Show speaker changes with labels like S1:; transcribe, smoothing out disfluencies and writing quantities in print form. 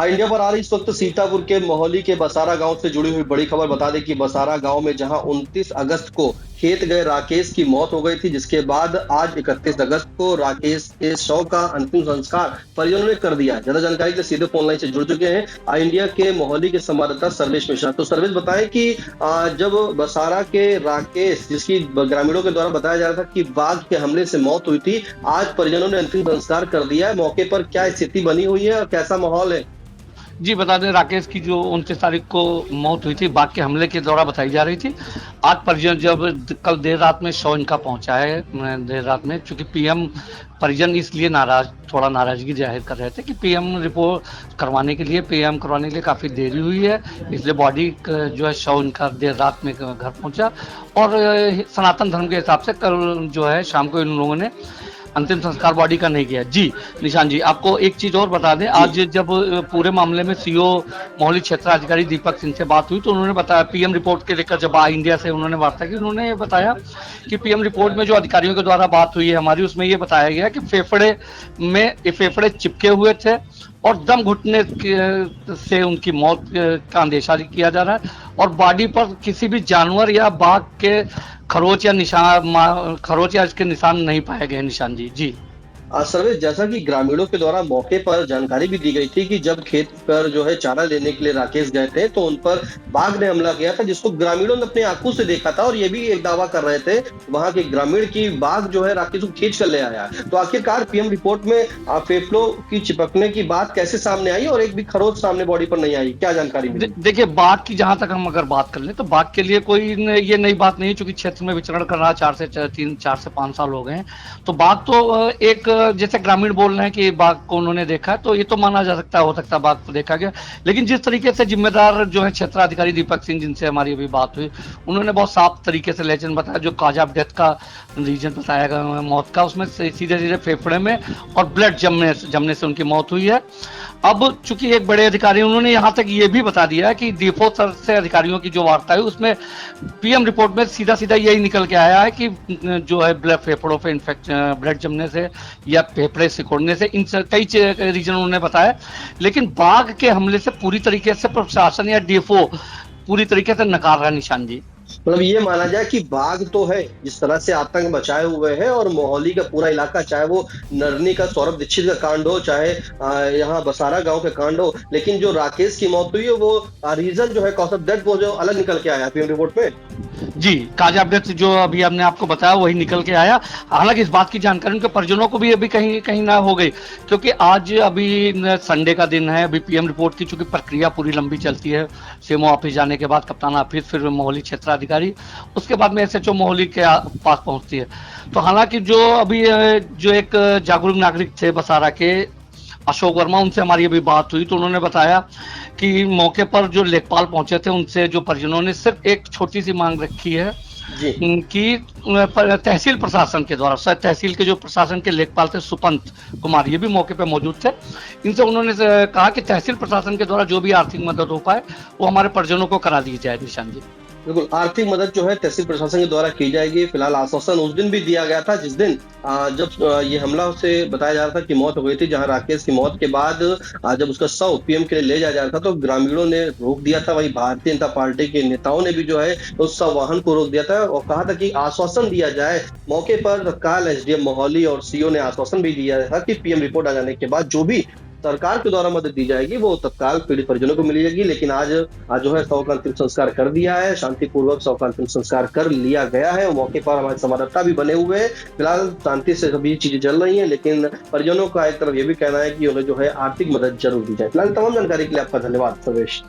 S1: India पर आ रही इस वक्त सीतापुर के मोहाली के बसारा गांव से जुड़ी हुई बड़ी खबर। बता दें कि बसारा गांव में जहां 29 अगस्त को खेत गए राकेश की मौत हो गई थी, जिसके बाद आज 31 अगस्त को राकेश के शव का अंतिम संस्कार परिजनों ने कर दिया। ज्यादा जानकारी के लिए सीधे फोन लाइन से जुड़ चुके हैं इंडिया के मोहाली के संवाददाता सर्वेश मिश्रा। तो सर्वेश, बताएं कि जब बसारा के राकेश, जिसकी ग्रामीणों के द्वारा बताया जा रहा था कि बाघ के हमले से मौत हुई थी, आज परिजनों ने अंतिम संस्कार कर दिया है। मौके पर क्या स्थिति बनी हुई है और कैसा माहौल है?
S2: जी, बता दें, राकेश की जो 29 तारीख को मौत हुई थी बाघ के हमले के दौरान बताई जा रही थी। आज परिजन जब कल देर रात में शव इनका पहुंचा है, देर रात में, चूंकि पीएम परिजन इसलिए थोड़ा नाराजगी जाहिर कर रहे थे कि पीएम रिपोर्ट करवाने के लिए काफ़ी देरी हुई है, इसलिए बॉडी जो है शव इनका देर रात में घर पहुंचा। और सनातन धर्म के हिसाब से कल जो है शाम को इन लोगों ने अंतिम संस्कार बॉडी का नहीं किया। जी निशान जी, आपको एक चीज और बता दें, आज जब पूरे मामले में सीओ मोहाली क्षेत्राधिकारी दीपक सिंह से बात हुई तो उन्होंने बताया, पीएम रिपोर्ट के लेकर जब इंडिया से उन्होंने वार्ता की, उन्होंने बताया कि पीएम रिपोर्ट में जो अधिकारियों के द्वारा बात हुई है हमारी, उसमें ये बताया गया कि फेफड़े चिपके हुए थे और दम घुटने से उनकी मौत का अंदेशा किया जा रहा है, और बॉडी पर किसी भी जानवर या बाघ के खरोच या इसके निशान नहीं पाए गए। निशान जी।
S1: सर्वेश, जैसा कि ग्रामीणों के द्वारा मौके पर जानकारी भी दी गई थी कि जब खेत पर जो है चारा लेने के लिए राकेश गए थे तो उन पर बाघ ने हमला किया था, जिसको ग्रामीणों ने अपनी आंखों से देखा था। और ये भी एक दावा कर रहे थे वहां के ग्रामीण की बाघ जो है राकेश को खींच कर ले आया। तो आखिरकार पीएम रिपोर्ट में फेफड़ों की चिपकने की बात कैसे सामने आई और एक भी खरोच सामने बॉडी पर नहीं आई? क्या जानकारी मिली?
S2: देखिए, बाघ की जहां तक हम अगर बात कर लें तो बाघ के लिए कोई ये नई बात नहीं, चूंकि क्षेत्र में विचरण कर रहा 4 से 5 साल हो गए। तो बाघ तो एक, जैसे ग्रामीण बोल रहे हैं कि बाघ को उन्होंने देखा, तो ये तो माना जा सकता है, हो सकता है बाघ को देखा गया। लेकिन जिस तरीके से जिम्मेदार जो है क्षेत्राधिकारी दीपक सिंह, जिनसे हमारी अभी बात हुई, उन्होंने बहुत साफ तरीके से लेजेंड बताया, जो कॉज ऑफ डेथ का रीजन बताया गया मौत का, उसमें सीधे फेफड़े में और ब्लड जमने से उनकी मौत हुई है। अब चूंकि एक बड़े अधिकारी, उन्होंने यहाँ तक ये भी बता दिया कि डीएफओ सर से अधिकारियों की जो वार्ता है उसमें पीएम रिपोर्ट में सीधा यही निकल के आया है कि जो है फेफड़ों पे ब्लड जमने से या फेफड़े सिकुड़ने से, इन कई रीजन उन्होंने बताया। लेकिन बाघ के हमले से पूरी तरीके से प्रशासन या डीएफओ पूरी तरीके से नकार रहा है। निशान जी,
S1: मतलब ये माना जाए कि बाघ तो है, जिस तरह से आतंक मचाए हुए हैं, और मोहाली का पूरा इलाका, चाहे वो नरनी का सौरभ दीक्षित का कांड हो, चाहे यहाँ बसारा गांव का कांड हो, लेकिन जो राकेश की मौत हुई है वो रीजन जो है कॉज ऑफ डेथ वो जो अलग निकल के आया पीएम रिपोर्ट में।
S2: जी, कॉज ऑफ डेथ जो अभी हमने आपको बताया वही निकल के आया। हालांकि इस बात की जानकारी उनके परिजनों को भी अभी कहीं ना हो गई, क्योंकि आज अभी संडे का दिन है। अभी पीएम रिपोर्ट की चूंकि प्रक्रिया पूरी लंबी चलती है, सीएमओ ऑफिस जाने के बाद कप्तान ऑफिस, फिर मोहाली क्षेत्राधिकारी, उसके बाद में एसएचओ मोहाली के पास पहुंचती है। तो हालांकि जो अभी जो एक जागरूक नागरिक थे बसारा के, अशोक वर्मा, उनसे हमारी अभी बात हुई तो उन्होंने बताया कि मौके पर जो लेखपाल पहुंचे थे उनसे जो परिजनों ने सिर्फ एक छोटी सी मांग रखी है कि तहसील प्रशासन के द्वारा, तहसील के जो प्रशासन के लेखपाल थे सुपंत कुमार, ये भी मौके पे मौजूद थे, इनसे उन्होंने कहा कि तहसील प्रशासन के द्वारा जो भी आर्थिक मदद हो पाए वो हमारे परिजनों को करा दी जाए। निशान जी,
S1: बिल्कुल, आर्थिक मदद जो है तहसील प्रशासन के द्वारा की जाएगी। फिलहाल आश्वासन उस दिन भी दिया गया था जिस दिन जब ये हमला से बताया जा रहा था कि मौत हो गई थी, जहां राकेश की मौत के बाद जब उसका शव पीएम के लिए ले जाया जा रहा था तो ग्रामीणों ने रोक दिया था। वहीं भारतीय जनता पार्टी के नेताओं ने भी जो है उस शव वाहन को रोक दिया था और कहा था कि आश्वासन दिया जाए। मौके पर तत्काल एसडीएम मोहाली और सीओ ने आश्वासन भी दिया था कि पीएम रिपोर्ट आ जाने के बाद जो भी सरकार के द्वारा मदद दी जाएगी वो तत्काल पीड़ित परिजनों को मिल जाएगी। लेकिन आज जो है शव का अंतिम संस्कार कर दिया है, शांतिपूर्वक शव का अंतिम संस्कार कर लिया गया है। मौके पर हमारे संवाददाता भी बने हुए हैं। फिलहाल शांति से सभी चीजें चल रही हैं, लेकिन परिजनों का एक तरफ ये भी कहना है कि उन्हें जो है आर्थिक मदद जरूर दी जाए। फिलहाल तमाम जानकारी के लिए आपका धन्यवाद सर्वेश।